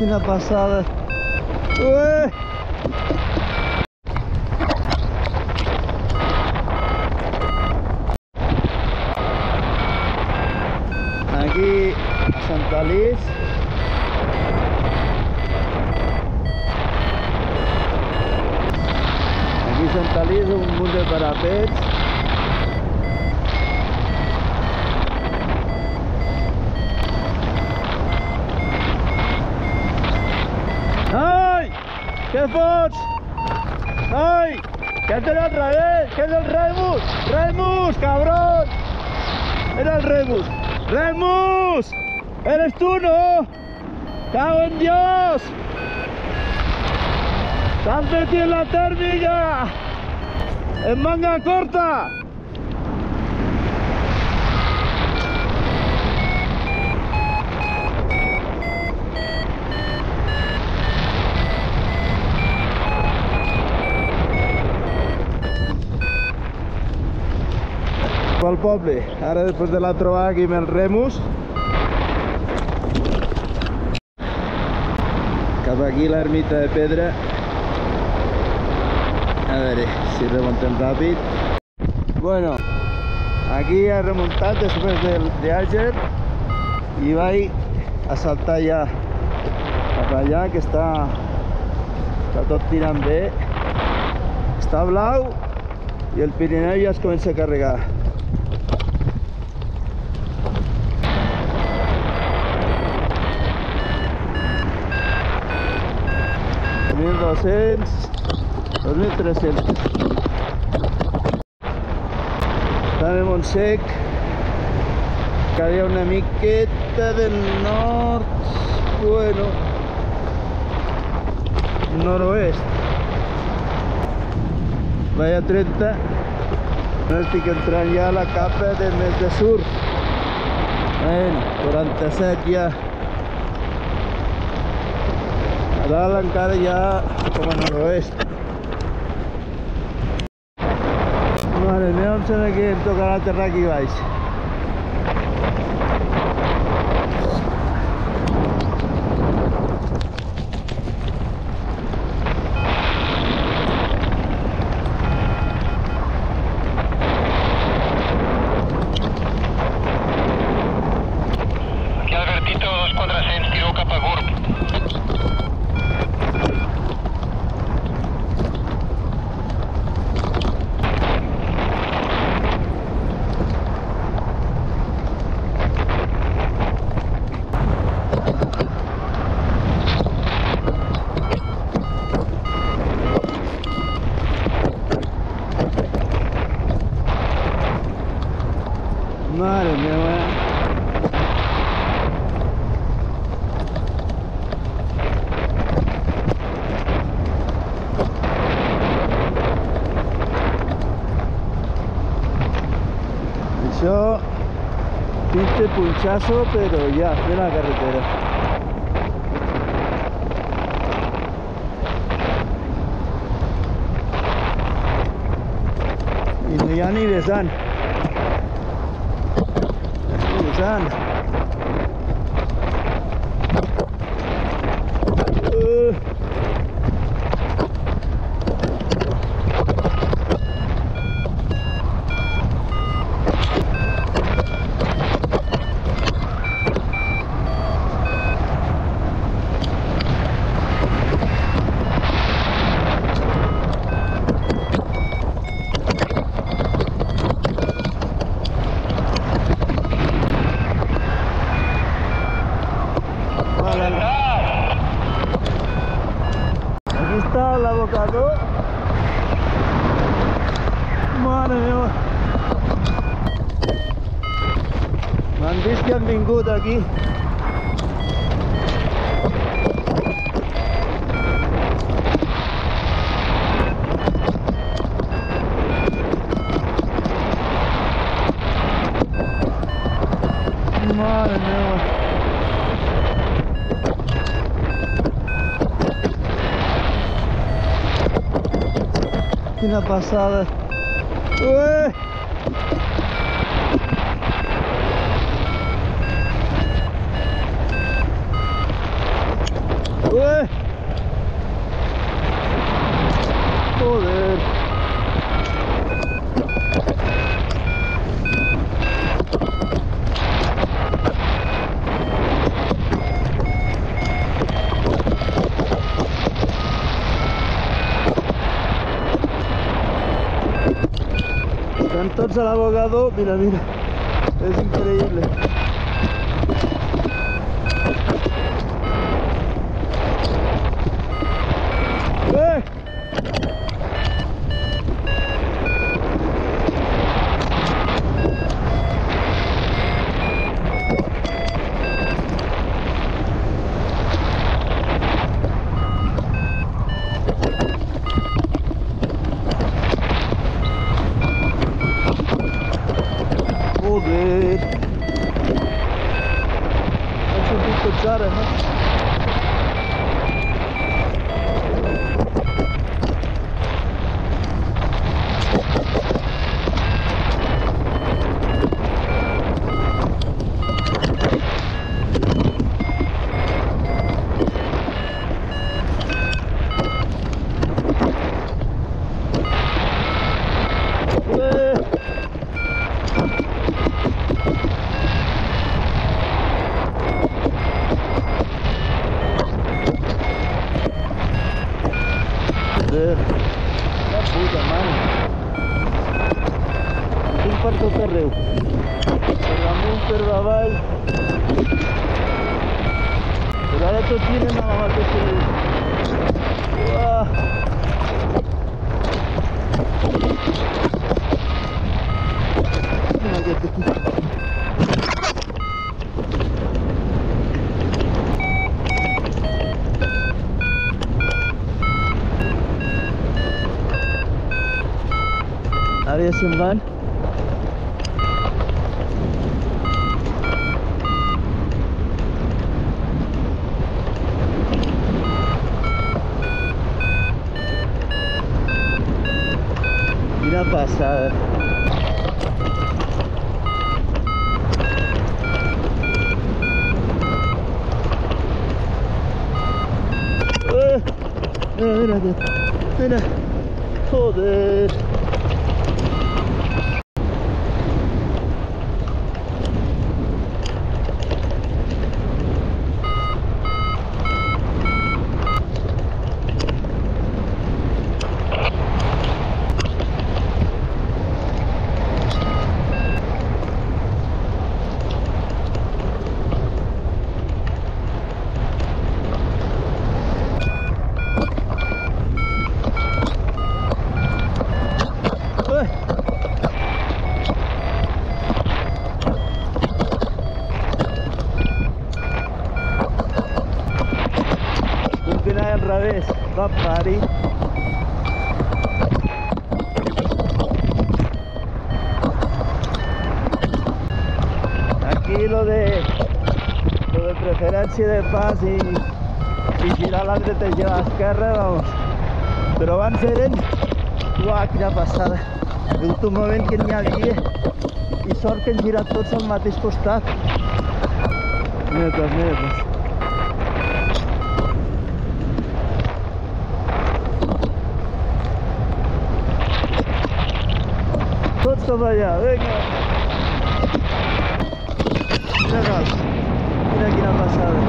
Una pasada. ¡Ué! Aquí a Santa Liz. Aquí Santa Liz, un munt de parapets. ¡Ai! Què fots? ¡Ai! Que has anat al revés! Que és el Remus! ¡Remus, cabrón! Era el Remus. ¡Remus! ¡Eres tú, no! ¡Cago en Dios! ¡Te has metido en la térmica! ¡En manga corta! Pel poble, ara després de la trobada aquí amb el Remus, cap aquí l'ermita de pedra. A veure si remontem ràpid. Bueno, aquí he remuntat després del Àger i vaig a saltar ja cap allà, que està tot tirant bé, està blau i el Pirineu ja es comença a carregar. 1.200, 2.300. Està de Montsec, que hi ha una miqueta del nord, bueno, noroest. Vaig a 30, no estic entrant ja a la capa de més de sur. Bueno, 47 ja. A dalt encara ja com a noroest. Mare meva, em sembla que em tocarà aterrar aquí baix. Madre mía, això pinte punxazo, però ja fent la carretera. I no hi ha ni vessant. Done. Aquí està l'abocador. Mare meva, m'han vist que han vingut aquí. Mare meva. Quina passada. Ué! ¡Ué! Joder. Están todos al abogado, mira, mira, es increíble. ¡Eh! Joder. Es un poco chara, ¿no? Joder, la puta madre. Un parto terreu. Ramón Perraval. Pero ahora tú tienes nada más que se. ¡Uah! Ahora se van. Mira pasada. Mira, mira, mira. Joder. Al revés, va a parir. Aquí lo de preferència de pas i girar a la dreta i girar a l'esquerra, vamos. Però abans eren... Uah, quina passada. Hi ha hagut un moment que n'hi havia i sort que han girat tots al mateix costat. Mira pues, mira pues. Tots cap allà, vinga! Mira quina passada.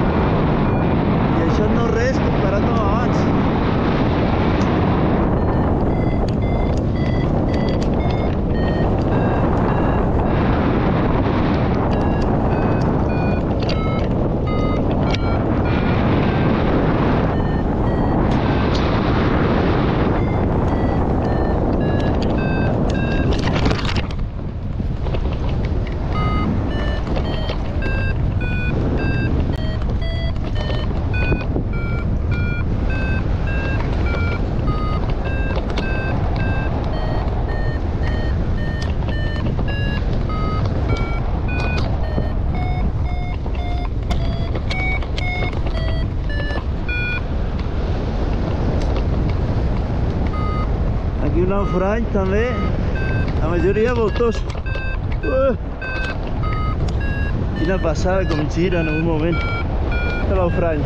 I això no és res comparat amb abans. Aquí un naufrany també, la majoria voltors. Quina passada com gira en un moment. El naufrany.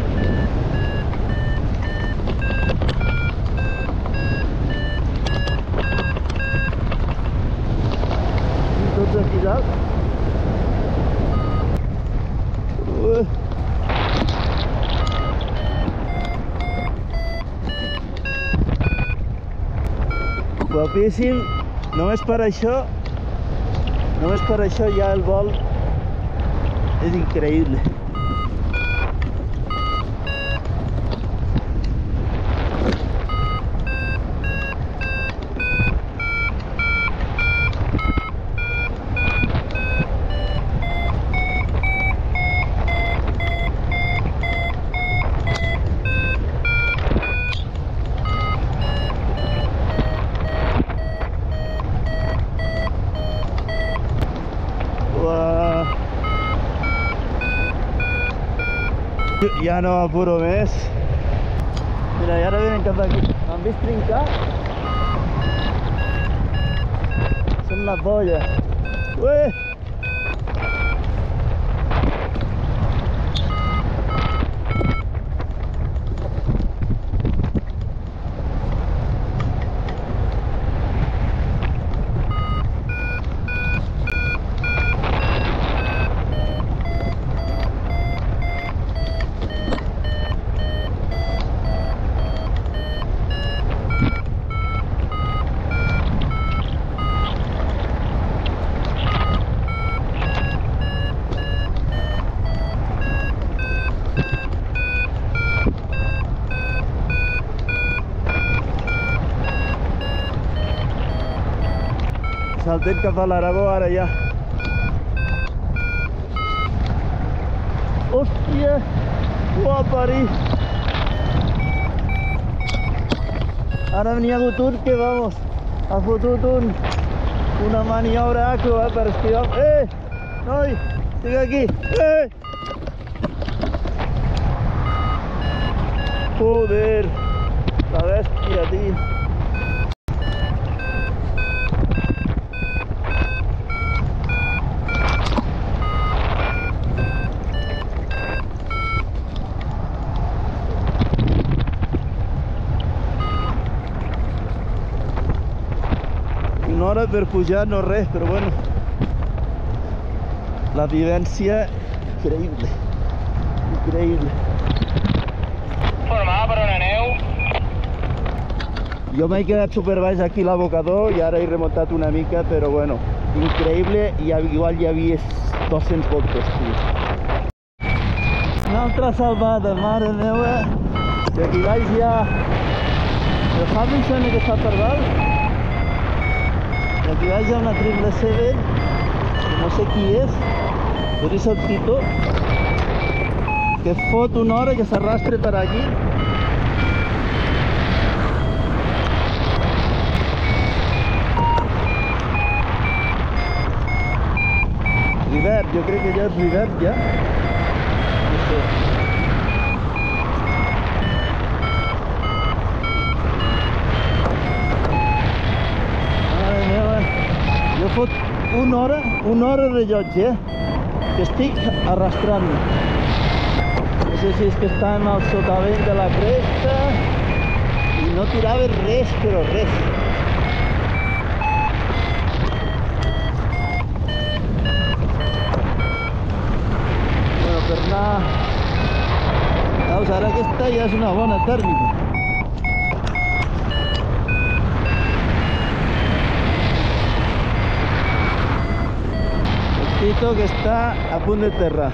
Guapíssim. Només per això ja el vol és increïble. Ja no m'apuro més. Mira, i ara venen cap aquí. M'han vist trincar? Són la polla. Ué! Saltem cap a l'Aragó ara ja. Hòstia! Guapari! Ara n'hi ha hagut un que, vamos, ha fotut una maniobra acro, per esquivar. Noi! Estic aquí! Joder! La bèstia, tio! Una hora per pujar no res, però bueno, la vivència increïble, increïble. Formada per una neu. Jo m'he quedat super baix aquí a l'abocador i ara he remuntat una mica, però bueno, increïble, i igual hi havia 200 voltes, tio. Una altra salvada, mare meva. I aquí baix hi ha el Hamilton que està per dalt. I aquí baix hi ha una 777, que no sé qui és, però és el Tito, que fot una hora que s'arrastre per aquí. Rivert, jo crec que ja és Rivert, ja. No sé. Mare meva, jo fot una hora de rellotge, que estic arrastrant-me. No sé si és que estàvem al sotavent de la cresta i no tirava res, però res. Per anar... Veus, ara aquesta ja és una bona tèrmica. El Tito que està a punt de terra.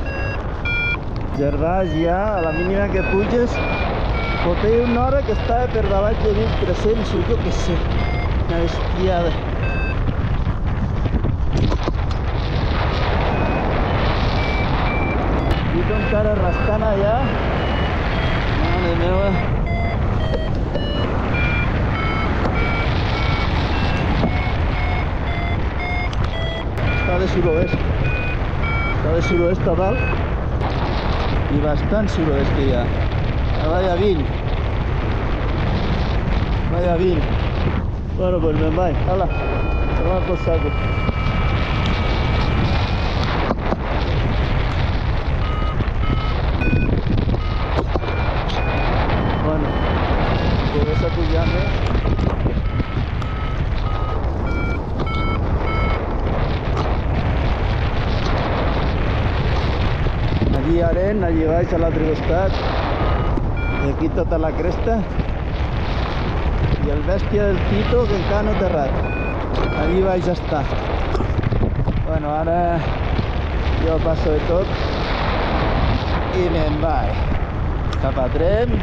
Gervàs ja, a la mínima que puges, fotia una hora que estava per davall de 1.300 o jo què sé. Una bestiada. Encara rascant allà. Mare meva. Està de suroest. Està de suroest a dalt i bastant suroest que hi ha. Vaya 20. Vaya 20. Bueno, pues me'n vaig. Hala, tomar por saco. Allí aren, allí baix a l'altre costat, i aquí tota la cresta. i el bèstia del Tito, que encara no ha aterrat. Allí vaig estar. Bueno, ara jo passo de tot i me'n vaig cap a Tremp.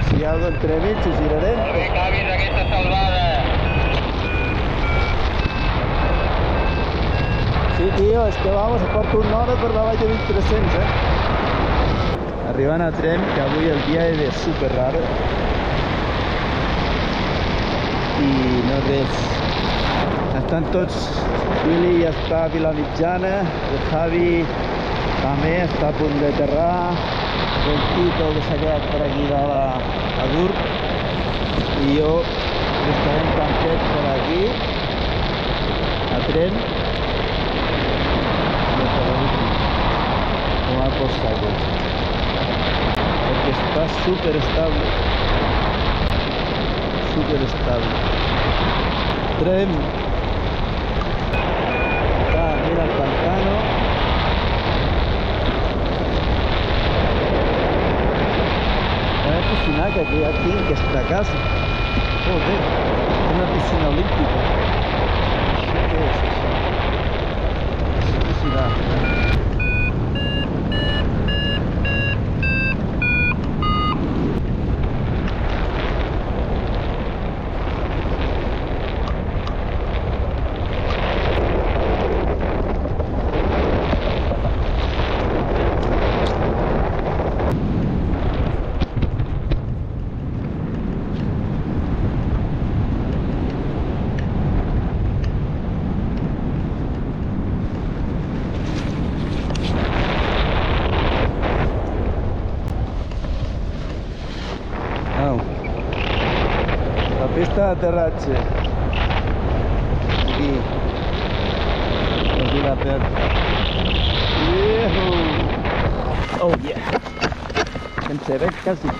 Si hi ha algú entremig, ho girarem. Molt bé, Cavis, aquesta salvada. Sí, tio, és que vamos, porto una hora per la vall de 1300, Arribant a Tremp, que avui el dia era super raro. I no res. Estan tots... Willy ja està a Vilamitjana, el Javi també està a punt d'aterrar, el Tito que s'ha quedat per aquí dalt a Dur, i jo estaré en tanquet per aquí, a Tremp, com a costat, perquè està super estable. Tremp. Mira el pantano. Una piscinaca que ja tinc esta casa. Joder, una piscina olímpica. Què és això? Això serà. La pista d'aterratge aquí la perd. Oh yeah, sense res quasi.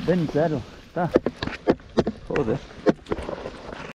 Ben zero, està. Joder.